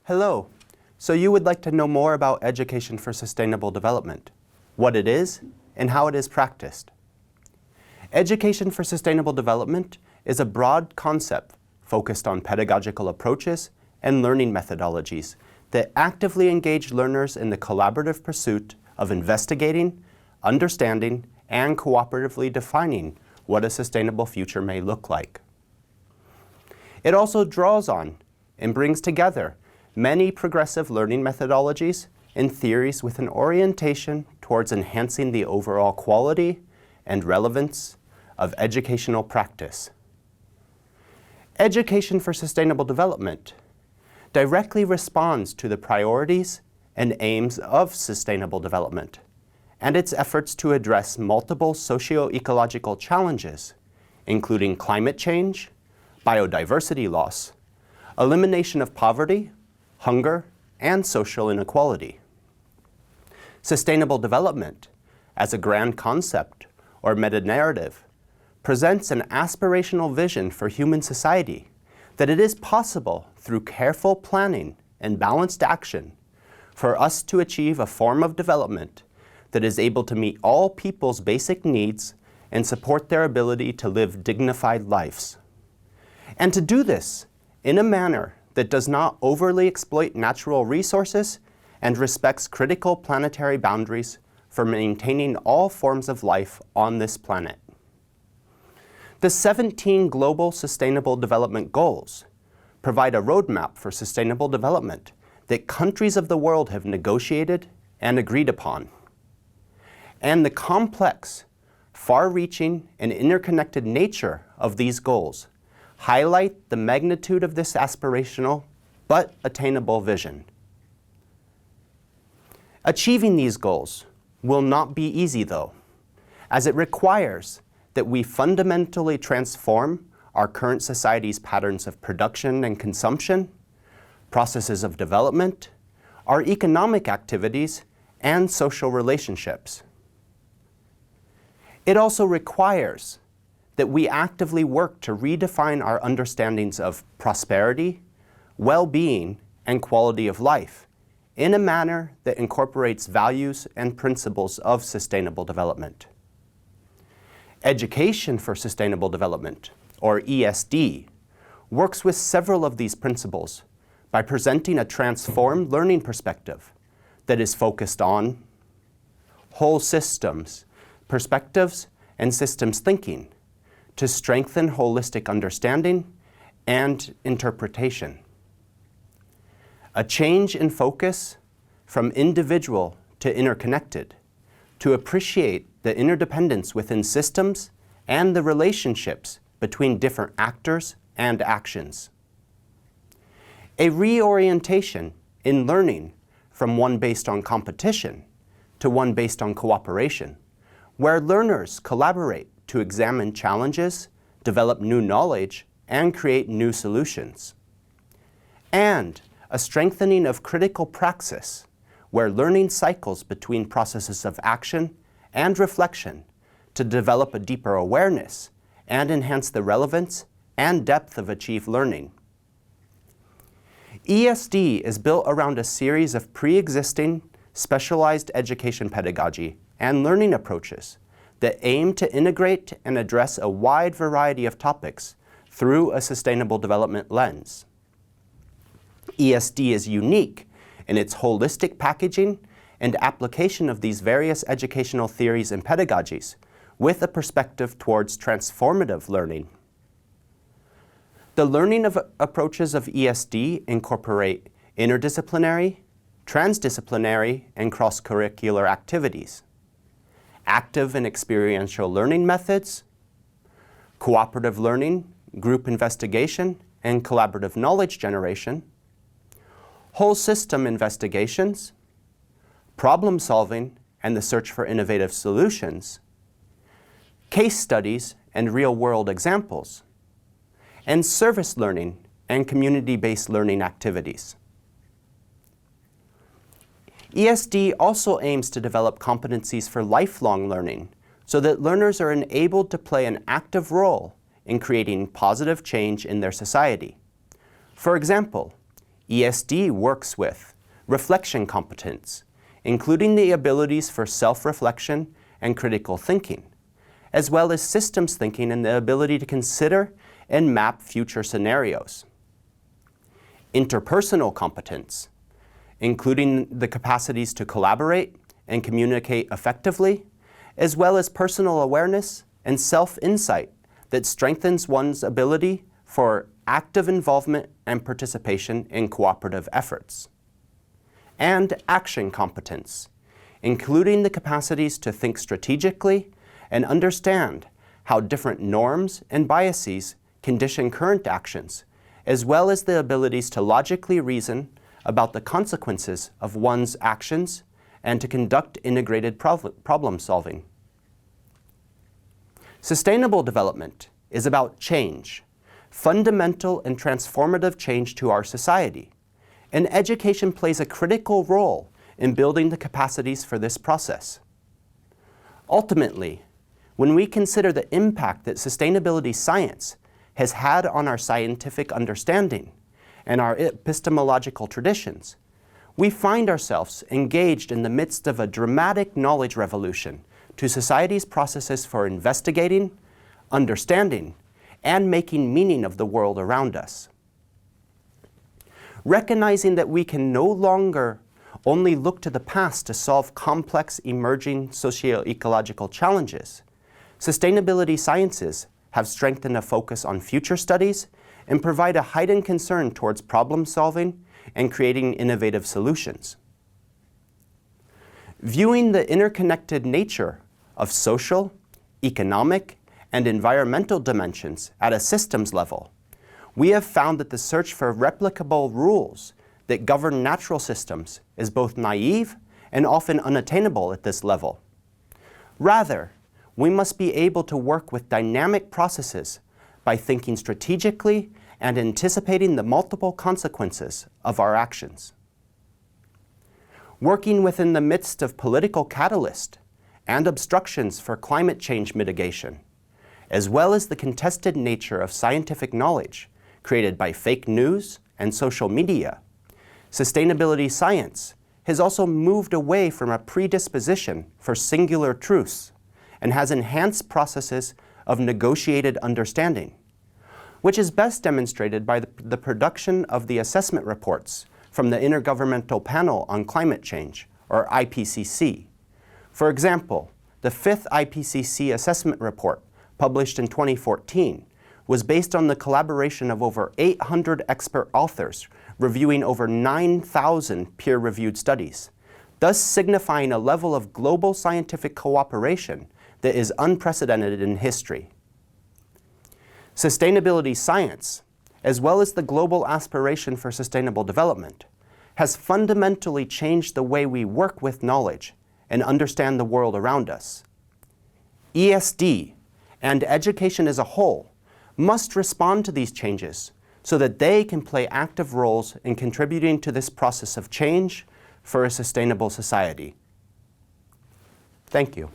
Hello. So you would like to know more about Education for Sustainable Development, what it is, and how it is practiced. Education for Sustainable Development is a broad concept focused on pedagogical approaches and learning methodologies that actively engage learners in the collaborative pursuit of investigating, understanding, and cooperatively defining what a sustainable future may look like. It also draws on and brings together many progressive learning methodologies and theories with an orientation towards enhancing the overall quality and relevance of educational practice. Education for Sustainable Development directly responds to the priorities and aims of sustainable development and its efforts to address multiple socio-ecological challenges, including climate change, biodiversity loss, elimination of poverty, hunger, and social inequality. Sustainable development, as a grand concept or meta-narrative, presents an aspirational vision for human society that it is possible through careful planning and balanced action for us to achieve a form of development that is able to meet all people's basic needs and support their ability to live dignified lives. And to do this in a manner that does not overly exploit natural resources and respects critical planetary boundaries for maintaining all forms of life on this planet. The 17 Global Sustainable Development Goals provide a roadmap for sustainable development that countries of the world have negotiated and agreed upon. And the complex, far-reaching, and interconnected nature of these goals highlight the magnitude of this aspirational but attainable vision. Achieving these goals will not be easy, though, as it requires that we fundamentally transform our current society's patterns of production and consumption, processes of development, our economic activities, and social relationships. It also requires that we actively work to redefine our understandings of prosperity, well-being, and quality of life in a manner that incorporates values and principles of sustainable development. Education for Sustainable Development, or ESD, works with several of these principles by presenting a transformed learning perspective that is focused on whole systems, perspectives, and systems thinking to strengthen holistic understanding and interpretation. A change in focus from individual to interconnected to appreciate the interdependence within systems and the relationships between different actors and actions. A reorientation in learning from one based on competition to one based on cooperation, where learners collaborate to examine challenges, develop new knowledge, and create new solutions. And a strengthening of critical praxis, where learning cycles between processes of action and reflection to develop a deeper awareness and enhance the relevance and depth of achieved learning. ESD is built around a series of pre-existing specialized education pedagogy and learning approaches that aim to integrate and address a wide variety of topics through a sustainable development lens. ESD is unique in its holistic packaging and application of these various educational theories and pedagogies with a perspective towards transformative learning. The learning approaches of ESD incorporate interdisciplinary, transdisciplinary, and cross-curricular activities, active and experiential learning methods, cooperative learning, group investigation, and collaborative knowledge generation, whole system investigations, problem solving and the search for innovative solutions, case studies and real-world examples, and service learning and community-based learning activities. ESD also aims to develop competencies for lifelong learning so that learners are enabled to play an active role in creating positive change in their society. For example, ESD works with reflection competence, including the abilities for self-reflection and critical thinking, as well as systems thinking and the ability to consider and map future scenarios. Interpersonal competence, including the capacities to collaborate and communicate effectively, as well as personal awareness and self-insight that strengthens one's ability for active involvement and participation in cooperative efforts. And action competence, including the capacities to think strategically and understand how different norms and biases condition current actions, as well as the abilities to logically reason about the consequences of one's actions and to conduct integrated problem solving. Sustainable development is about change, fundamental and transformative change to our society, and education plays a critical role in building the capacities for this process. Ultimately, when we consider the impact that sustainability science has had on our scientific understanding and our epistemological traditions, we find ourselves engaged in the midst of a dramatic knowledge revolution to society's processes for investigating, understanding, and making meaning of the world around us. Recognizing that we can no longer only look to the past to solve complex emerging socio-ecological challenges, sustainability sciences have strengthened a focus on future studies and provide a heightened concern towards problem solving and creating innovative solutions. Viewing the interconnected nature of social, economic, and environmental dimensions at a systems level, we have found that the search for replicable rules that govern natural systems is both naive and often unattainable at this level. Rather, we must be able to work with dynamic processes by thinking strategically and anticipating the multiple consequences of our actions. Working within the midst of political catalyst and obstructions for climate change mitigation, as well as the contested nature of scientific knowledge created by fake news and social media, sustainability science has also moved away from a predisposition for singular truths and has enhanced processes of negotiated understanding, which is best demonstrated by the production of the assessment reports from the Intergovernmental Panel on Climate Change, or IPCC. For example, the 5th IPCC assessment report, published in 2014, was based on the collaboration of over 800 expert authors reviewing over 9,000 peer-reviewed studies, thus signifying a level of global scientific cooperation that is unprecedented in history. Sustainability science, as well as the global aspiration for sustainable development, has fundamentally changed the way we work with knowledge and understand the world around us. ESD and education as a whole must respond to these changes so that they can play active roles in contributing to this process of change for a sustainable society. Thank you.